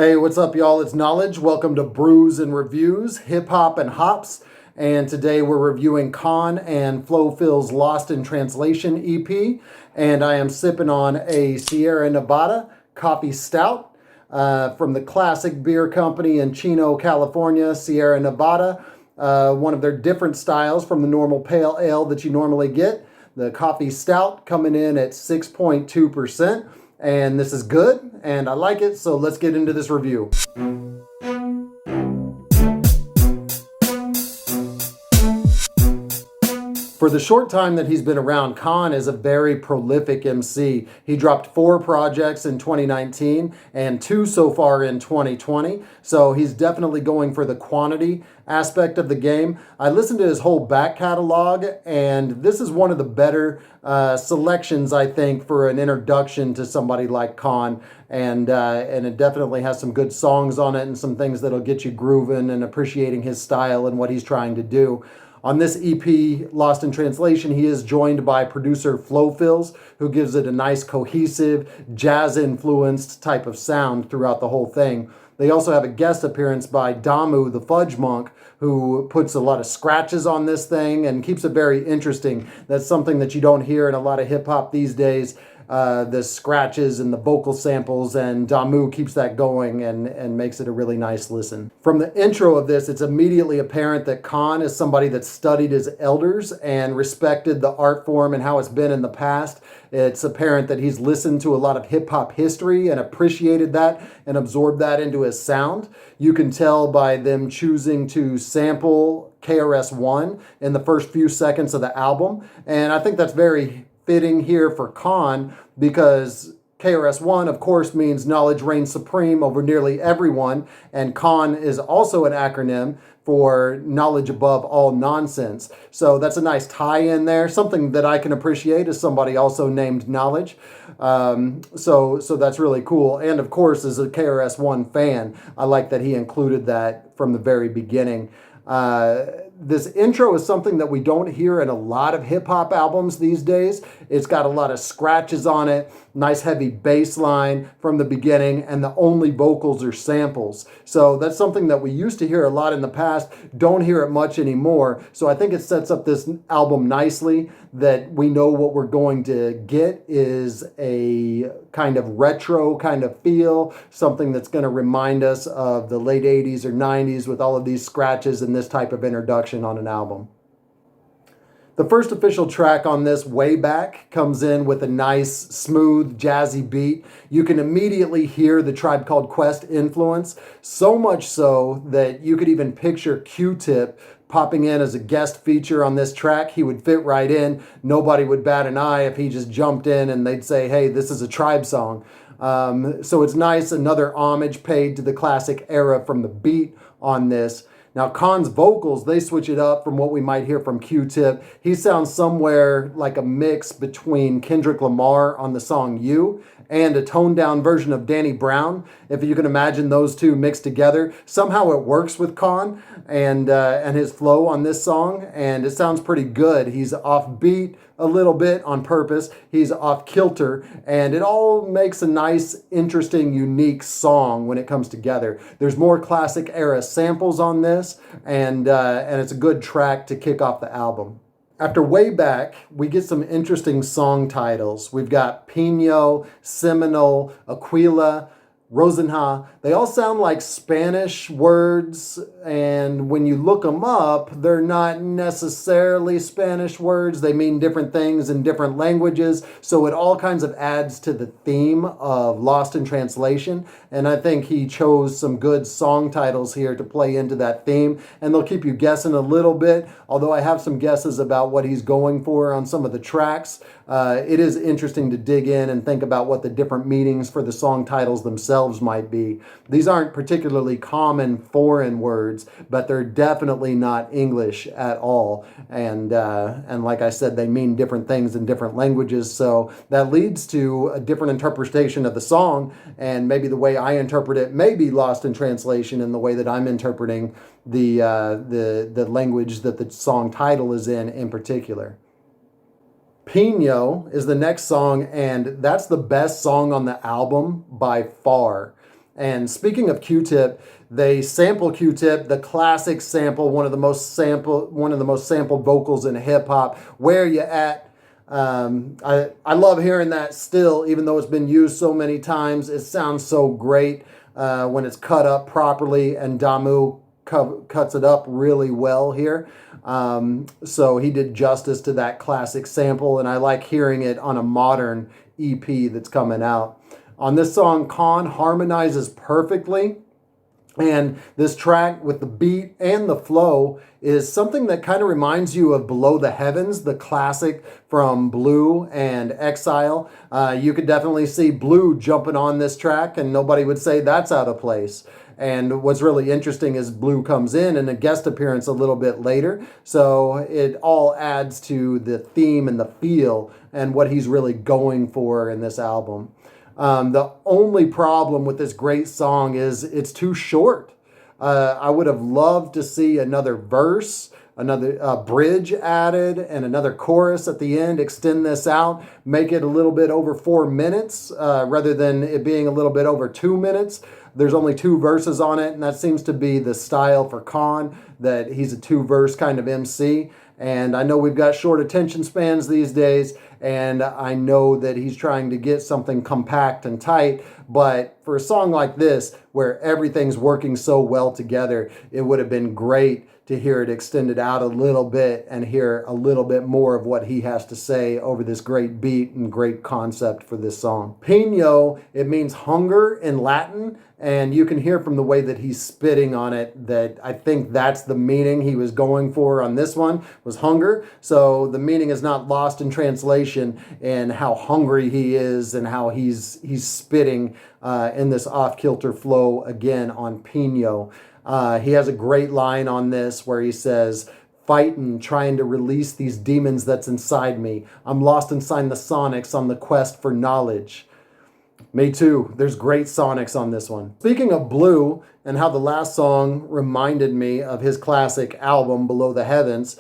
Hey, what's up, y'all? It's Knowledge. Welcome to Brews and Reviews, Hip Hop and Hops. And today we're reviewing K.A.A.N and FloFilz Lost in Translation EP. And I am sipping on a Sierra Nevada Coffee Stout from the classic beer company in Chino, California, Sierra Nevada. One of their different styles from the normal pale ale that you normally get. The Coffee Stout coming in at 6.2%. And this is good, and I like it, so let's get into this review. For the short time that he's been around, K.A.A.N is a very prolific MC. He dropped 4 projects in 2019 and 2 so far in 2020. So he's definitely going for the quantity aspect of the game. I listened to his whole back catalog, and this is one of the better selections, I think, for an introduction to somebody like K.A.A.N. And it definitely has some good songs on it and some things that'll get you grooving and appreciating his style and what he's trying to do. On this EP, Lost in Translation, he is joined by producer FloFilz, who gives it a nice cohesive, jazz-influenced type of sound throughout the whole thing. They also have a guest appearance by Damu the Fudgemunk, who puts a lot of scratches on this thing and keeps it very interesting. That's something that you don't hear in a lot of hip-hop these days. The scratches and the vocal samples, and Damu keeps that going and makes it a really nice listen. From the intro of this, it's immediately apparent that K.A.A.N is somebody that studied his elders and respected the art form and how it's been in the past. It's apparent that he's listened to a lot of hip-hop history and appreciated that and absorbed that into his sound. You can tell by them choosing to sample KRS-One in the first few seconds of the album, and I think that's very fitting here for K.A.A.N because KRS-One, of course, means knowledge reigns supreme over nearly everyone, and K.A.A.N is also an acronym for knowledge above all nonsense. So that's a nice tie-in there, something that I can appreciate as somebody also named Knowledge. So that's really cool. And of course, as a KRS-One fan, I like that he included that from the very beginning. This intro is something that we don't hear in a lot of hip-hop albums these days. It's got a lot of scratches on it, nice heavy bass line from the beginning, and the only vocals are samples. So that's something that we used to hear a lot in the past, don't hear it much anymore. So I think it sets up this album nicely, that we know what we're going to get is a kind of retro kind of feel, something that's going to remind us of the late 80s or 90s with all of these scratches and this type of introduction on an album. The first official track on this, Way Back, comes in with a nice, smooth, jazzy beat. You can immediately hear the Tribe Called Quest influence, so much so that you could even picture Q-Tip popping in as a guest feature on this track. He would fit right in. Nobody would bat an eye if he just jumped in and they'd say, hey, this is a Tribe song. So it's nice, another homage paid to the classic era from the beat on this. Now, K.A.A.N's vocals, they switch it up from what we might hear from Q-Tip. He sounds somewhere like a mix between Kendrick Lamar on the song You and a toned-down version of Danny Brown. If you can imagine those two mixed together, somehow it works with K.A.A.N and his flow on this song, and it sounds pretty good. He's offbeat a little bit on purpose. He's off kilter, and it all makes a nice, interesting, unique song when it comes together. There's more classic era samples on this, and it's a good track to kick off the album. After Way Back, we get some interesting song titles. We've got Pinyo, Seminal, Aquila, Rosina. They all sound like Spanish words, and when you look them up, they're not necessarily Spanish words. They mean different things in different languages, so it all kinds of adds to the theme of Lost in Translation, and I think he chose some good song titles here to play into that theme, and they'll keep you guessing a little bit, although I have some guesses about what he's going for on some of the tracks. It is interesting to dig in and think about what the different meanings for the song titles themselves might be. These aren't particularly common foreign words, but they're definitely not English at all. And like I said, they mean different things in different languages, so that leads to a different interpretation of the song, and maybe the way I interpret it may be lost in translation in the way that I'm interpreting the language that the song title is in particular. Pinyo is the next song, and that's the best song on the album by far. And speaking of Q-Tip, they sample Q-Tip, the classic sample, one of the most sampled vocals in hip hop. Where You At? I love hearing that still, even though it's been used so many times. It sounds so great when it's cut up properly, and Damu cuts it up really well here. So he did justice to that classic sample, and I like hearing it on a modern EP that's coming out. On this song, K.A.A.N harmonizes perfectly. And this track with the beat and the flow is something that kind of reminds you of Below the Heavens, the classic from Blue and Exile. You could definitely see Blue jumping on this track and nobody would say that's out of place. And what's really interesting is Blue comes in a guest appearance a little bit later. So it all adds to the theme and the feel and what he's really going for in this album. The only problem with this great song is it's too short. I would have loved to see another verse, another bridge added, and another chorus at the end. Extend this out, make it a little bit over 4 minutes rather than it being a little bit over 2 minutes. There's only 2 verses on it, and that seems to be the style for K.A.A.N, that he's a 2-verse kind of MC. And I know we've got short attention spans these days, and I know that he's trying to get something compact and tight, but for a song like this, where everything's working so well together, it would have been great to hear it extended out a little bit and hear a little bit more of what he has to say over this great beat and great concept for this song. Pinyo, it means hunger in Latin, and you can hear from the way that he's spitting on it that I think that's the meaning he was going for on this one, was hunger. So the meaning is not lost in translation in how hungry he is and how he's spitting in this off-kilter flow again on Pinyo. He has a great line on this where he says, fighting, trying to release these demons that's inside me. I'm lost inside the sonics on the quest for knowledge. Me too. There's great sonics on this one. Speaking of Blue and how the last song reminded me of his classic album, Below the Heavens,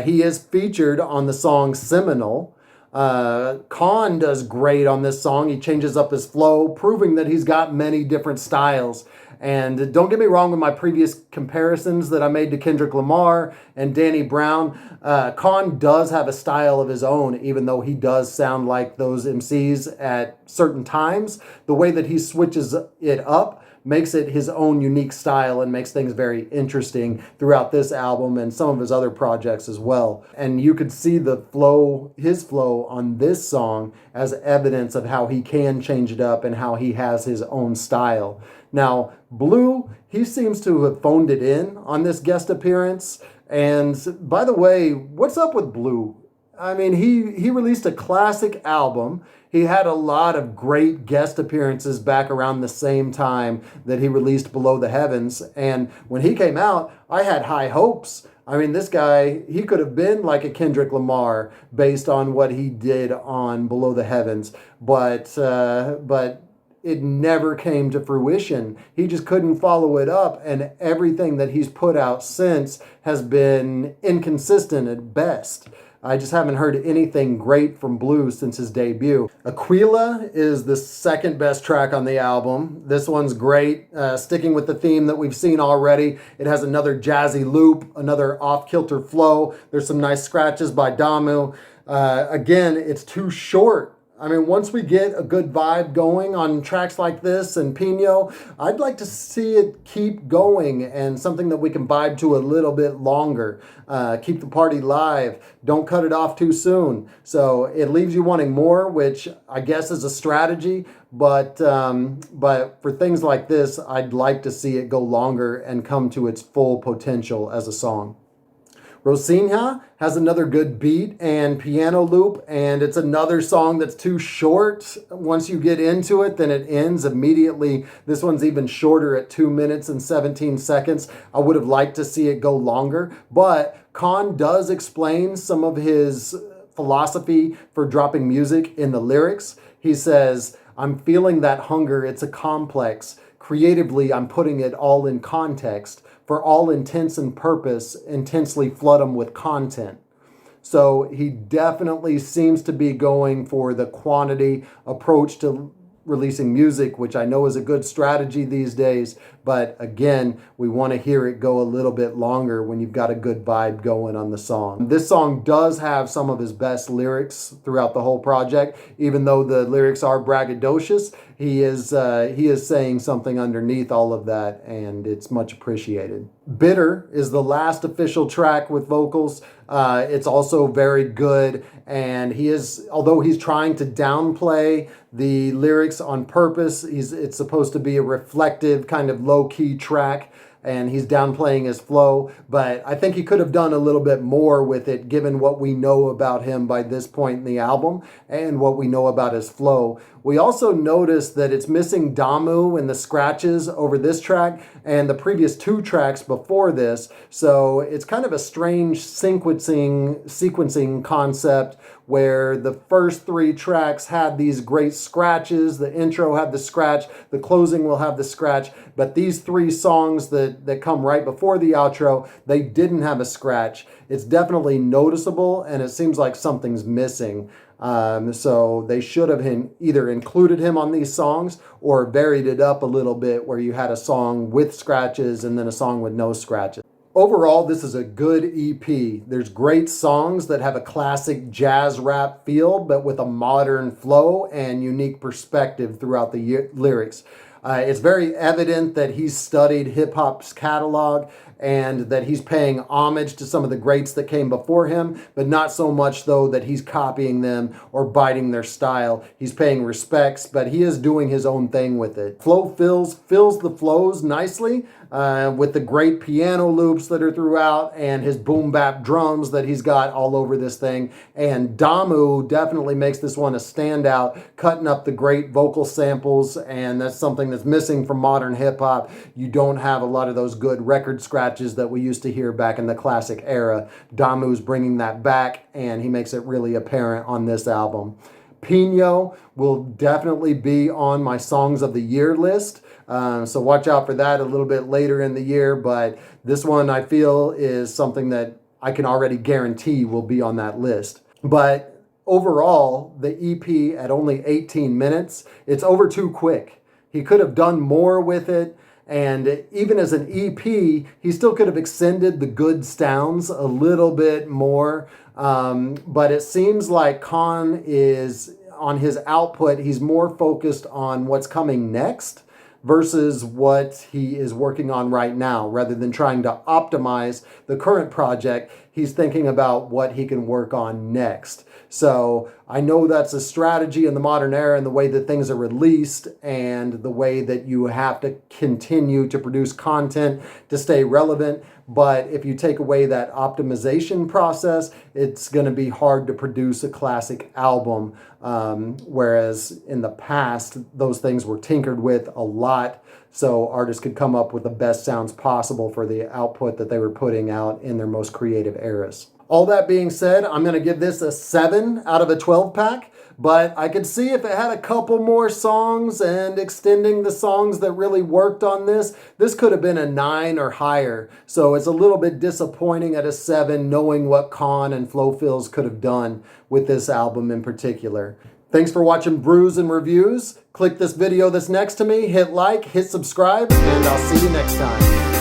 he is featured on the song Seminal. K.A.A.N does great on this song. He changes up his flow, proving that he's got many different styles. And don't get me wrong with my previous comparisons that I made to Kendrick Lamar and Danny Brown. K.A.A.N does have a style of his own, even though he does sound like those MCs at certain times. The way that he switches it up makes it his own unique style and makes things very interesting throughout this album and some of his other projects as well. And you could see the flow, his flow on this song as evidence of how he can change it up and how he has his own style. Now, Blue, he seems to have phoned it in on this guest appearance. And by the way, what's up with Blue? I mean, he released a classic album. He had a lot of great guest appearances back around the same time that he released Below the Heavens. And when he came out, I had high hopes. I mean, this guy, he could have been like a Kendrick Lamar based on what he did on Below the Heavens. But it never came to fruition. He just couldn't follow it up, and everything that he's put out since has been inconsistent at best. I just haven't heard anything great from Blue since his debut. Aquila is the second best track on the album. This one's great, sticking with the theme that we've seen already. It has another jazzy loop, another off-kilter flow. There's some nice scratches by Damu. Again, it's too short. I mean, once we get a good vibe going on tracks like this and Pinyo, I'd like to see it keep going and something that we can vibe to a little bit longer. Keep the party live. Don't cut it off too soon. So it leaves you wanting more, which I guess is a strategy. But for things like this, I'd like to see it go longer and come to its full potential as a song. Rosina has another good beat and piano loop, and it's another song that's too short. Once you get into it, then it ends immediately. This one's even shorter at 2 minutes and 17 seconds. I would have liked to see it go longer, but K.A.A.N does explain some of his philosophy for dropping music in the lyrics. He says, I'm feeling that hunger, it's a complex. Creatively, I'm putting it all in context. For all intents and purpose, intensely flood them with content. So he definitely seems to be going for the quantity approach to releasing music, which I know is a good strategy these days. But again, we want to hear it go a little bit longer when you've got a good vibe going on the song. This song does have some of his best lyrics throughout the whole project. Even though the lyrics are braggadocious, he is saying something underneath all of that, and it's much appreciated. Bitter is the last official track with vocals. It's also very good, and although he's trying to downplay the lyrics on purpose, it's supposed to be a reflective kind of low-key track, and he's downplaying his flow, but I think he could have done a little bit more with it given what we know about him by this point in the album and what we know about his flow. We also noticed that it's missing Damu in the scratches over this track and the previous 2 tracks before this, so it's kind of a strange sequencing concept where the first 3 tracks had these great scratches. The intro had the scratch, the closing will have the scratch, but these 3 songs that come right before the outro, they didn't have a scratch. It's definitely noticeable, and it seems like something's missing. So they should have either included him on these songs or varied it up a little bit where you had a song with scratches and then a song with no scratches. Overall, this is a good EP. There's great songs that have a classic jazz rap feel, but with a modern flow and unique perspective throughout the lyrics. It's very evident that he's studied hip-hop's catalog and that he's paying homage to some of the greats that came before him, but not so much, though, that he's copying them or biting their style. He's paying respects, but he is doing his own thing with it. FloFilz fills the flows nicely with the great piano loops that are throughout and his boom bap drums that he's got all over this thing. And Damu definitely makes this one a standout, cutting up the great vocal samples, and that's something that's missing from modern hip-hop. You don't have a lot of those good record scratches that we used to hear back in the classic era. Damu's bringing that back, and he makes it really apparent on this album. Pinyo will definitely be on my Songs of the Year list, so watch out for that a little bit later in the year, but this one I feel is something that I can already guarantee will be on that list. But overall, the EP at only 18 minutes, it's over too quick. He could have done more with it, and even as an EP, he still could have extended the good sounds a little bit more, but it seems like K.A.A.N is, on his output, he's more focused on what's coming next versus what he is working on right now. Rather than trying to optimize the current project, he's thinking about what he can work on next. So I know that's a strategy in the modern era and the way that things are released and the way that you have to continue to produce content to stay relevant. But if you take away that optimization process, it's going to be hard to produce a classic album. Whereas in the past, those things were tinkered with a lot, so artists could come up with the best sounds possible for the output that they were putting out in their most creative eras. All that being said, I'm going to give this a 7 out of a 12-pack, but I could see if it had a couple more songs and extending the songs that really worked on this could have been a 9 or higher. So it's a little bit disappointing at a 7, knowing what K.A.A.N and FloFilz could have done with this album in particular. Thanks for watching Brews and Reviews. Click this video that's next to me, hit like, hit subscribe, and I'll see you next time.